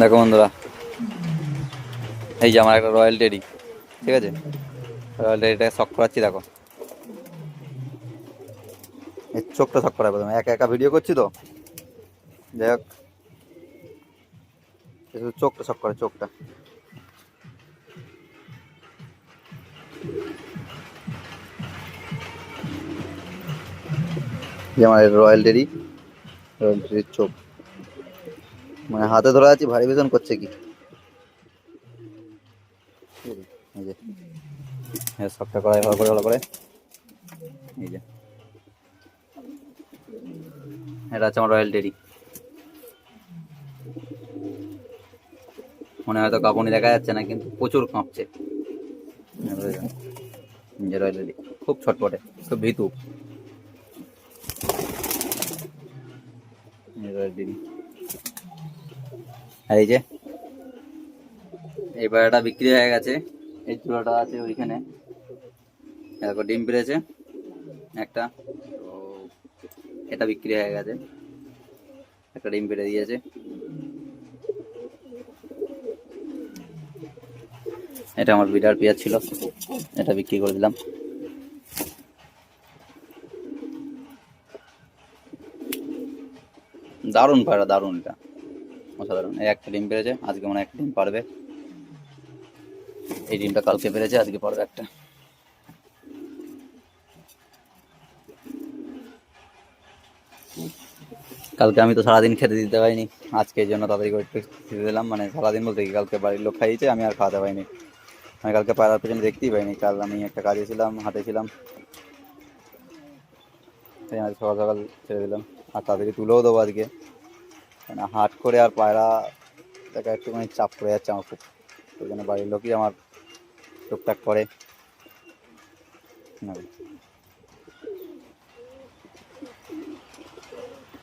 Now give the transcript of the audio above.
দেখো বন্ধুরা, এই যে আমার একটা রয়্যাল টেডি। ঠিক আছে, রয়্যাল টেডিটাকে শখ করাচ্ছি। দেখো এই চোখটা শখ করাবো, তুমি একা একা ভিডিও করছি তো, যাই হোক শুধু চোখটা শখ করে, চোখটা। যে আমার রয়্যাল টেডি, রয়্যাল টেডির চোখ মানে হাতে ধরে আছি, ভারী ভীষণ করছে কি। এই যে শখটা করাই ভালো করে ভালো করে। এই যে এটা হচ্ছে আমার রয়্যাল টেডি। মনে হয়তো কাঁপুনি দেখা যাচ্ছে না, কিন্তু প্রচুর কাঁপছে। যে রয়্যাল টেডি খুব ছটপটে, খুব ভীতু। Royal teddy. আর এই যে এই পায়রাটা বিক্রি হয়ে গেছে, এই চূড়াটা আছে ওইখানে। দেখো ডিম পেড়েছে একটা, তো এটা বিক্রি হয়ে গেছে, একটা ডিম পেড়ে দিয়েছে। এটা আমার বিডার পেয়ার ছিল, এটা বিক্রি করে দিলাম। দারুণ পায়রা, দারুণ, এটা অসাধারণ। এই একটা ডিম পেড়েছে, আজকে মনে হয় একটা ডিম পারবে। এই ডিমটা কালকে পেড়েছে, আজকে পারবে একটা। কালকে আমি তো সারাদিন খেতে দিতে পারিনি, আজকে এই জন্য তাড়াতাড়ি করে একটু খেতে দিলাম। মানে সারাদিন বলতে কি, কালকে বাড়ির লোক খাইয়েছে, আমি আর খাওয়াতে পারিনি। আমি কালকে পায়রার পেছনে দেখতেই পাইনি, কাল আমি একটা কাজে ছিলাম, হাটে ছিলাম, তাই আজ সকাল সকাল ছেড়ে দিলাম। আর তাদেরকে তুলেও দেবো আজকে, মানে হাট করে আর পায়রা দেখা একটুখানি চাপ পড়ে যাচ্ছে আমার খুব। ওই জন্য বাড়ির লোকই আমার টুকটাক করে।